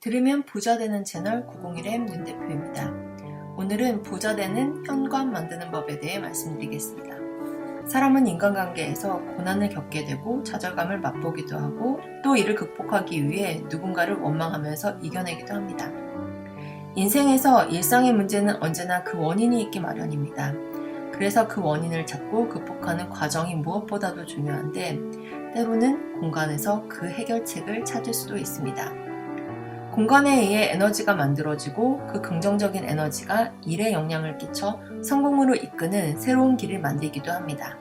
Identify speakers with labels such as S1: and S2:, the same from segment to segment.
S1: 들으면 부자 되는 채널 901M 윤 대표입니다. 오늘은 부자 되는 현관 만드는 법에 대해 말씀드리겠습니다. 사람은 인간관계에서 고난을 겪게 되고 좌절감을 맛보기도 하고 또 이를 극복하기 위해 누군가를 원망하면서 이겨내기도 합니다. 인생에서 일상의 문제는 언제나 그 원인이 있기 마련입니다. 그래서 그 원인을 찾고 극복하는 과정이 무엇보다도 중요한데 때로는 공간에서 그 해결책을 찾을 수도 있습니다. 공간에 의해 에너지가 만들어지고 그 긍정적인 에너지가 일에 영향을 끼쳐 성공으로 이끄는 새로운 길을 만들기도 합니다.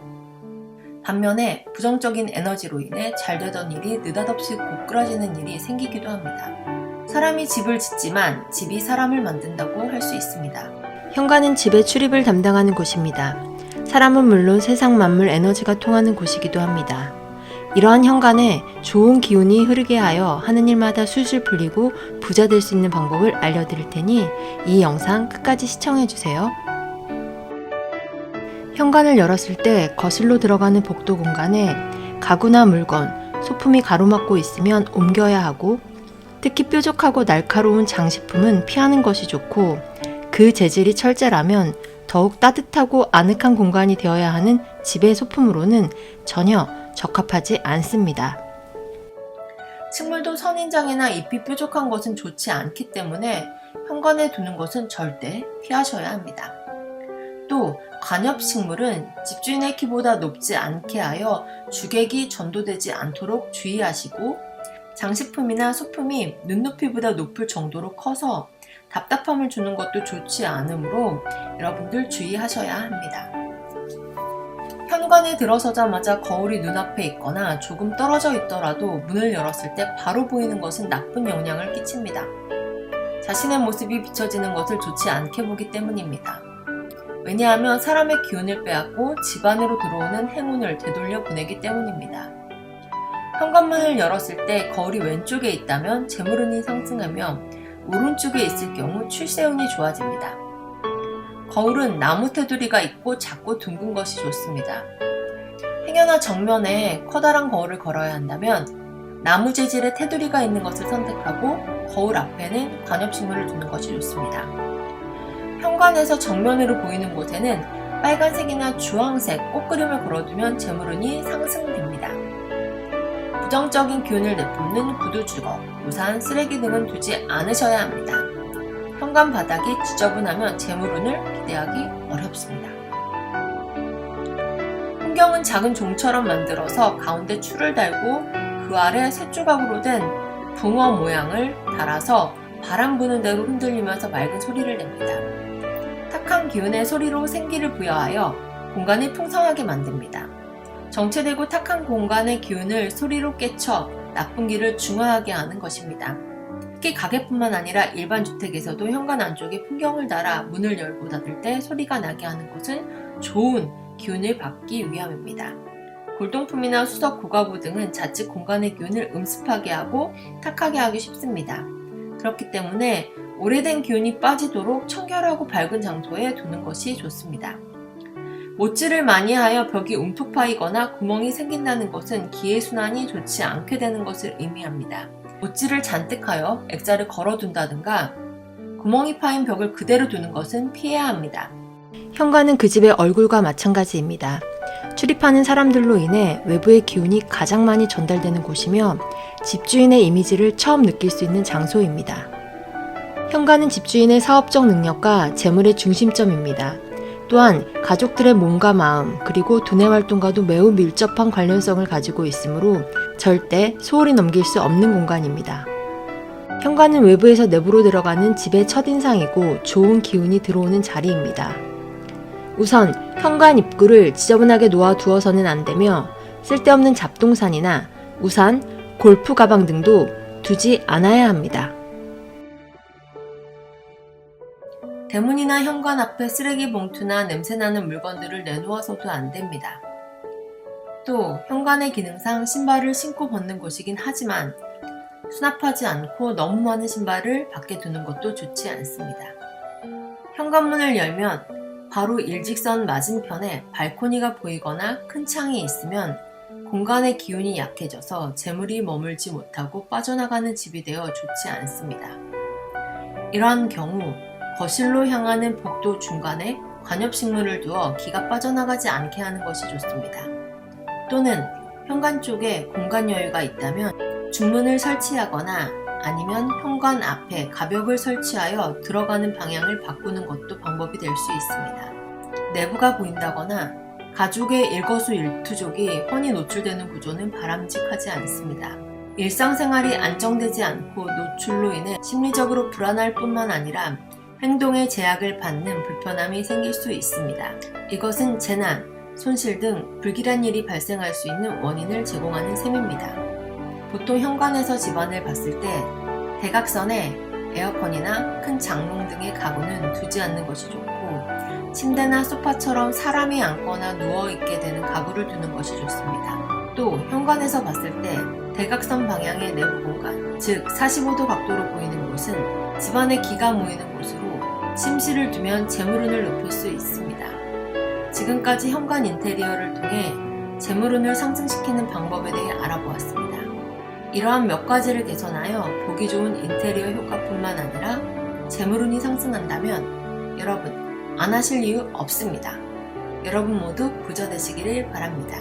S1: 반면에 부정적인 에너지로 인해 잘 되던 일이 느닷없이 고꾸라지는 일이 생기기도 합니다. 사람이 집을 짓지만 집이 사람을 만든다고 할 수 있습니다.
S2: 현관은 집의 출입을 담당하는 곳입니다. 사람은 물론 세상 만물 에너지가 통하는 곳이기도 합니다. 이러한 현관에 좋은 기운이 흐르게 하여 하는 일마다 술술 풀리고 부자 될 수 있는 방법을 알려드릴 테니 이 영상 끝까지 시청해주세요. 현관을 열었을 때 거실로 들어가는 복도 공간에 가구나 물건, 소품이 가로막고 있으면 옮겨야 하고 특히 뾰족하고 날카로운 장식품은 피하는 것이 좋고 그 재질이 철제라면 더욱 따뜻하고 아늑한 공간이 되어야 하는 집의 소품으로는 전혀 적합하지 않습니다.
S1: 식물도 선인장이나 잎이 뾰족한 것은 좋지 않기 때문에 현관에 두는 것은 절대 피하셔야 합니다. 또 관엽식물은 집주인의 키보다 높지 않게 하여 주객이 전도되지 않도록 주의하시고 장식품이나 소품이 눈높이보다 높을 정도로 커서 답답함을 주는 것도 좋지 않으므로 여러분들 주의하셔야 합니다. 현관에 들어서자마자 거울이 눈앞에 있거나 조금 떨어져 있더라도 문을 열었을 때 바로 보이는 것은 나쁜 영향을 끼칩니다. 자신의 모습이 비춰지는 것을 좋지 않게 보기 때문입니다. 왜냐하면 사람의 기운을 빼앗고 집 안으로 들어오는 행운을 되돌려 보내기 때문입니다. 현관문을 열었을 때 거울이 왼쪽에 있다면 재물운이 상승하며 오른쪽에 있을 경우 출세운이 좋아집니다. 거울은 나무 테두리가 있고 작고 둥근 것이 좋습니다. 행여나 정면에 커다란 거울을 걸어야 한다면 나무 재질의 테두리가 있는 것을 선택하고 거울 앞에는 관엽식물을 두는 것이 좋습니다. 현관에서 정면으로 보이는 곳에는 빨간색이나 주황색 꽃그림을 걸어두면 재물운이 상승됩니다. 부정적인 기운을 내뿜는 구두 주걱, 우산, 쓰레기 등은 두지 않으셔야 합니다. 현관 바닥이 지저분하면 재물운을 기대하기 어렵습니다. 풍경은 작은 종처럼 만들어서 가운데 줄을 달고 그 아래 세 조각으로 된 붕어 모양을 달아서 바람 부는 대로 흔들리면서 맑은 소리를 냅니다. 탁한 기운의 소리로 생기를 부여하여 공간을 풍성하게 만듭니다. 정체되고 탁한 공간의 기운을 소리로 깨쳐 나쁜 기를 중화하게 하는 것입니다. 특히 가게뿐만 아니라 일반 주택에서도 현관 안쪽에 풍경을 달아 문을 열고 닫을 때 소리가 나게 하는 것은 좋은 기운을 받기 위함입니다. 골동품이나 수석 고가구 등은 자칫 공간의 기운을 음습하게 하고 탁하게 하기 쉽습니다. 그렇기 때문에 오래된 기운이 빠지도록 청결하고 밝은 장소에 두는 것이 좋습니다. 못질을 많이 하여 벽이 움푹 파이거나 구멍이 생긴다는 것은 기의 순환이 좋지 않게 되는 것을 의미합니다. 못질을 잔뜩 하여 액자를 걸어둔다든가 구멍이 파인 벽을 그대로 두는 것은 피해야 합니다.
S2: 현관은 그 집의 얼굴과 마찬가지입니다. 출입하는 사람들로 인해 외부의 기운이 가장 많이 전달되는 곳이며 집주인의 이미지를 처음 느낄 수 있는 장소입니다. 현관은 집주인의 사업적 능력과 재물의 중심점입니다. 또한 가족들의 몸과 마음 그리고 두뇌 활동과도 매우 밀접한 관련성을 가지고 있으므로 절대 소홀히 넘길 수 없는 공간입니다. 현관은 외부에서 내부로 들어가는 집의 첫인상이고 좋은 기운이 들어오는 자리입니다. 우선 현관 입구를 지저분하게 놓아두어서는 안 되며 쓸데없는 잡동사니나 우산, 골프 가방 등도 두지 않아야 합니다.
S1: 대문이나 현관 앞에 쓰레기 봉투나 냄새나는 물건들을 내놓아서도 안 됩니다. 또 현관의 기능상 신발을 신고 벗는 곳이긴 하지만 수납하지 않고 너무 많은 신발을 밖에 두는 것도 좋지 않습니다. 현관문을 열면 바로 일직선 맞은편에 발코니가 보이거나 큰 창이 있으면 공간의 기운이 약해져서 재물이 머물지 못하고 빠져나가는 집이 되어 좋지 않습니다. 이러한 경우 거실로 향하는 복도 중간에 관엽식물을 두어 기가 빠져나가지 않게 하는 것이 좋습니다. 또는 현관 쪽에 공간 여유가 있다면 중문을 설치하거나 아니면 현관 앞에 가벽을 설치하여 들어가는 방향을 바꾸는 것도 방법이 될 수 있습니다. 내부가 보인다거나 가족의 일거수일투족이 훤히 노출되는 구조는 바람직하지 않습니다. 일상생활이 안정되지 않고 노출로 인해 심리적으로 불안할 뿐만 아니라 행동에 제약을 받는 불편함이 생길 수 있습니다. 이것은 재난, 손실 등 불길한 일이 발생할 수 있는 원인을 제공하는 셈입니다. 보통 현관에서 집안을 봤을 때 대각선에 에어컨이나 큰 장롱 등의 가구는 두지 않는 것이 좋고 침대나 소파처럼 사람이 앉거나 누워있게 되는 가구를 두는 것이 좋습니다. 또 현관에서 봤을 때 대각선 방향의 내부 공간, 즉 45도 각도로 보이는 곳은 집안에 기가 모이는 곳으로 침실을 두면 재물운을 높일 수 있습니다. 지금까지 현관 인테리어를 통해 재물운을 상승시키는 방법에 대해 알아보았습니다. 이러한 몇 가지를 개선하여 보기 좋은 인테리어 효과뿐만 아니라 재물운이 상승한다면 여러분 안 하실 이유 없습니다. 여러분 모두 부자 되시기를 바랍니다.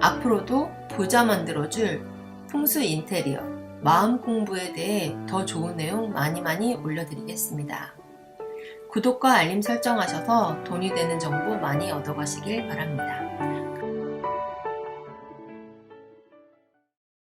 S1: 앞으로도 부자 만들어줄 풍수 인테리어, 마음 공부에 대해 더 좋은 내용 많이 올려드리겠습니다. 구독과 알림 설정하셔서 돈이 되는 정보 많이 얻어가시길 바랍니다.